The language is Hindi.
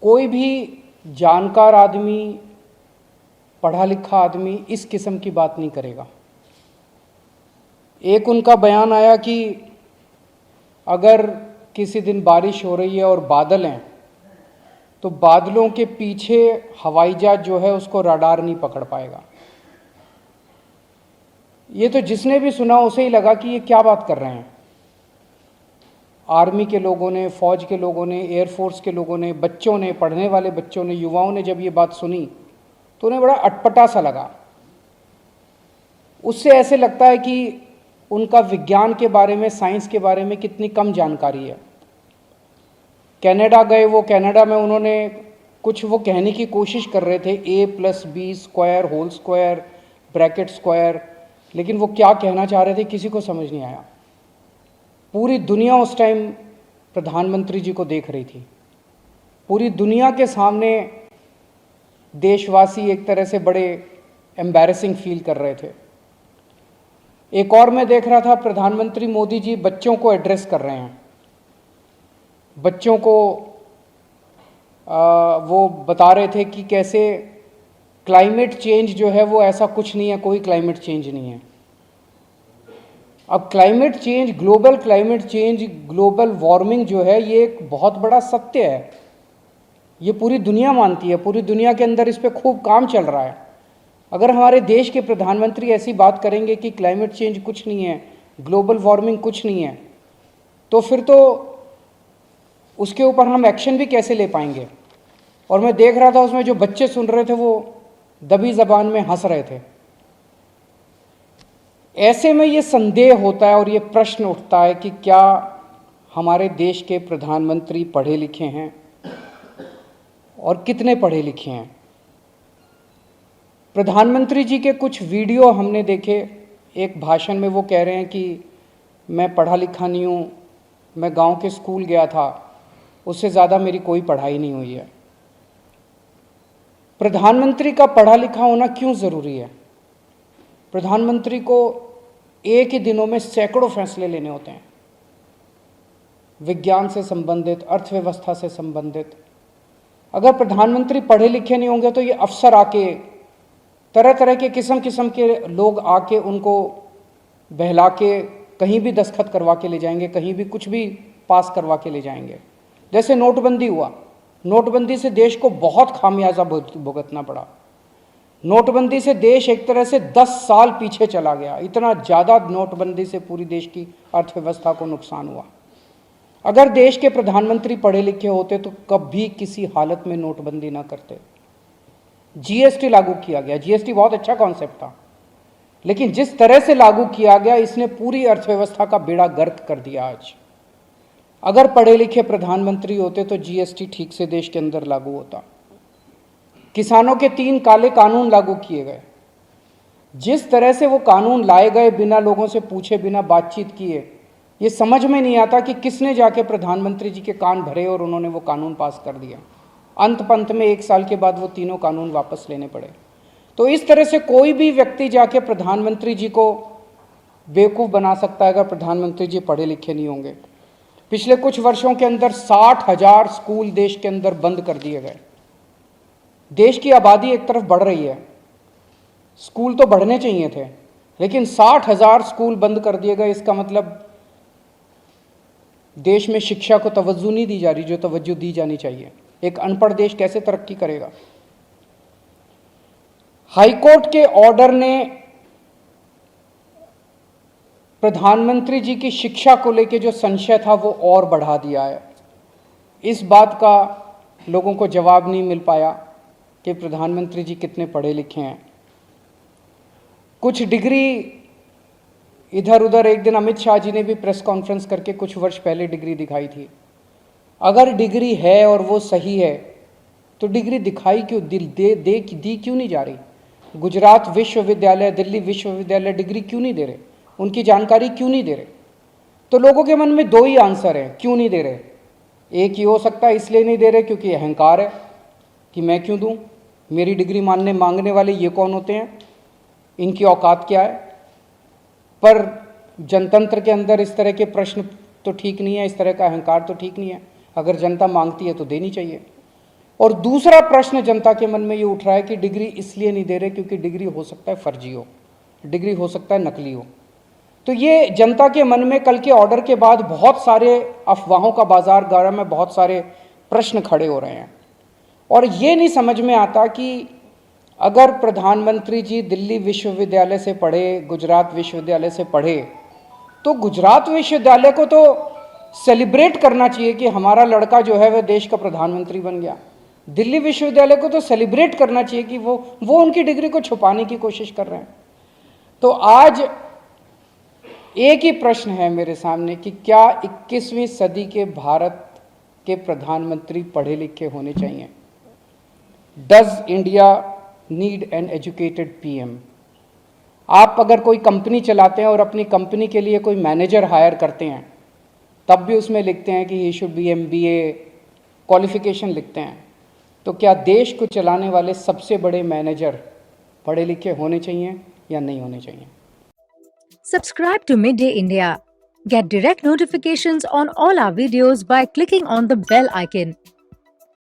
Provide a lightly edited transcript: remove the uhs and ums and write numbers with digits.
कोई भी जानकार आदमी, पढ़ा लिखा आदमी इस किस्म की बात नहीं करेगा। एक उनका बयान आया कि अगर किसी दिन बारिश हो रही है और बादल हैं तो बादलों के पीछे हवाई जहाज जो है उसको रडार नहीं पकड़ पाएगा। ये तो जिसने भी सुना उसे ही लगा कि ये क्या बात कर रहे हैं। आर्मी के लोगों ने, फौज के लोगों ने, एयरफोर्स के लोगों ने, बच्चों ने, पढ़ने वाले बच्चों ने, युवाओं ने जब ये बात सुनी तो उन्हें बड़ा अटपटा सा लगा। उससे ऐसे लगता है कि उनका विज्ञान के बारे में, साइंस के बारे में कितनी कम जानकारी है। कनाडा गए, वो कनाडा में उन्होंने कुछ वो कहने की कोशिश कर रहे थे, a+b² whole square bracket square, लेकिन वो क्या कहना चाह रहे थे किसी को समझ नहीं आया। पूरी दुनिया उस टाइम प्रधानमंत्री जी को देख रही थी। पूरी दुनिया के सामने देशवासी एक तरह से बड़े एम्बैरेसिंग फील कर रहे थे। एक और मैं देख रहा था, प्रधानमंत्री मोदी जी बच्चों को एड्रेस कर रहे हैं। बच्चों को वो बता रहे थे कि कैसे क्लाइमेट चेंज जो है वो ऐसा कुछ नहीं है, कोई क्लाइमेट चेंज नहीं है। अब climate change, global climate change, global warming जो है ये एक बहुत बड़ा सत्य है। ये पूरी दुनिया मानती है, पूरी दुनिया के अंदर इस पे खूब काम चल रहा है। अगर हमारे देश के प्रधानमंत्री ऐसी बात करेंगे कि क्लाइमेट चेंज कुछ नहीं है, ग्लोबल वार्मिंग कुछ नहीं है, तो फिर तो उसके ऊपर हम एक्शन भी कैसे ले पाएंगे। और मैं देख रहा था उसमें जो बच्चे सुन रहे थे वो दबी जबान में हंस रहे थे। ऐसे में ये संदेह होता है और ये प्रश्न उठता है कि क्या हमारे देश के प्रधानमंत्री पढ़े लिखे हैं और कितने पढ़े लिखे हैं। प्रधानमंत्री जी के कुछ वीडियो हमने देखे। एक भाषण में वो कह रहे हैं कि मैं पढ़ा लिखा नहीं हूँ, मैं गांव के स्कूल गया था, उससे ज़्यादा मेरी कोई पढ़ाई नहीं हुई है। प्रधानमंत्री का पढ़ा लिखा होना क्यों ज़रूरी है। प्रधानमंत्री को एक ही दिनों में सैकड़ों फैसले लेने होते हैं, विज्ञान से संबंधित, अर्थव्यवस्था से संबंधित। अगर प्रधानमंत्री पढ़े लिखे नहीं होंगे तो ये अफसर आके, तरह तरह के किस्म के लोग आके उनको बहला के कहीं भी दस्तखत करवा के ले जाएंगे, कहीं भी कुछ भी पास करवा के ले जाएंगे। जैसे नोटबंदी हुआ, नोटबंदी से देश को बहुत खामियाजा भुगतना पड़ा। नोटबंदी से देश एक तरह से 10 साल पीछे चला गया। इतना ज़्यादा नोटबंदी से पूरी देश की अर्थव्यवस्था को नुकसान हुआ। अगर देश के प्रधानमंत्री पढ़े लिखे होते तो कभी किसी हालत में नोटबंदी ना करते। जीएसटी लागू किया गया, जीएसटी बहुत अच्छा कॉन्सेप्ट था, लेकिन जिस तरह से लागू किया गया इसने पूरी अर्थव्यवस्था का बेड़ा गर्क कर दिया। आज अगर पढ़े लिखे प्रधानमंत्री होते तो जीएसटी ठीक से देश के अंदर लागू होता। किसानों के 3 काले कानून लागू किए गए। जिस तरह से वो कानून लाए गए, बिना लोगों से पूछे, बिना बातचीत किए, ये समझ में नहीं आता कि किसने जाके प्रधानमंत्री जी के कान भरे और उन्होंने वो कानून पास कर दिया। अंत पंत में 1 साल के बाद वो तीनों कानून वापस लेने पड़े। तो इस तरह से कोई भी व्यक्ति जाके प्रधानमंत्री जी को बेवकूफ़ बना सकता है अगर प्रधानमंत्री जी पढ़े लिखे नहीं होंगे। पिछले कुछ वर्षों के अंदर 60,000 स्कूल देश के अंदर बंद कर दिए गए। देश की आबादी एक तरफ बढ़ रही है, स्कूल तो बढ़ने चाहिए थे, लेकिन 60,000 स्कूल बंद कर दिए गए। इसका मतलब देश में शिक्षा को तवज्जो नहीं दी जा रही जो तवज्जो दी जानी चाहिए। एक अनपढ़ देश कैसे तरक्की करेगा। हाईकोर्ट के ऑर्डर ने प्रधानमंत्री जी की शिक्षा को लेकर जो संशय था वो और बढ़ा दिया है। इस बात का लोगों को जवाब नहीं मिल पाया कि प्रधानमंत्री जी कितने पढ़े लिखे हैं। कुछ डिग्री इधर उधर, एक दिन अमित शाह जी ने भी प्रेस कॉन्फ्रेंस करके कुछ वर्ष पहले डिग्री दिखाई थी। अगर डिग्री है और वो सही है तो डिग्री दिखाई क्यों, दी क्यों नहीं जा रही। गुजरात विश्वविद्यालय, दिल्ली विश्वविद्यालय डिग्री क्यों नहीं दे रहे, उनकी जानकारी क्यों नहीं दे रहे। तो लोगों के मन में 2 ही आंसर हैं क्यों नहीं दे रहे। एक ही हो सकता है इसलिए नहीं दे रहे क्योंकि अहंकार है कि मैं क्यों दूं, मेरी डिग्री मांगने वाले ये कौन होते हैं, इनकी औकात क्या है। पर जनतंत्र के अंदर इस तरह के प्रश्न तो ठीक नहीं है, इस तरह का अहंकार तो ठीक नहीं है। अगर जनता मांगती है तो देनी चाहिए। और दूसरा प्रश्न जनता के मन में ये उठ रहा है कि डिग्री इसलिए नहीं दे रहे क्योंकि डिग्री हो सकता है फर्जी हो, डिग्री हो सकता है नकली हो। तो ये जनता के मन में कल के ऑर्डर के बाद बहुत सारे अफवाहों का बाजार गर्म है, बहुत सारे प्रश्न खड़े हो रहे हैं। और ये नहीं समझ में आता कि अगर प्रधानमंत्री जी दिल्ली विश्वविद्यालय से पढ़े, गुजरात विश्वविद्यालय से पढ़े, तो गुजरात विश्वविद्यालय को तो सेलिब्रेट करना चाहिए कि हमारा लड़का जो है वह देश का प्रधानमंत्री बन गया। दिल्ली विश्वविद्यालय को तो सेलिब्रेट करना चाहिए कि वो उनकी डिग्री को छुपाने की कोशिश कर रहे हैं। तो आज एक ही प्रश्न है मेरे सामने कि क्या 21वीं सदी के भारत के प्रधानमंत्री पढ़े लिखे होने चाहिए? Does India need an educated PM? आप अगर कोई कंपनी चलाते हैं और अपनी कंपनी के लिए कोई मैनेजर हायर करते हैं, तब भी उसमें लिखते हैं कि he should be MBA qualification लिखते हैं। तो क्या देश को चलाने वाले सबसे बड़े मैनेजर पढ़े लिखे होने चाहिए या नहीं होने चाहिए? Subscribe to Midday India. Get direct notifications on all our videos by clicking on the bell icon.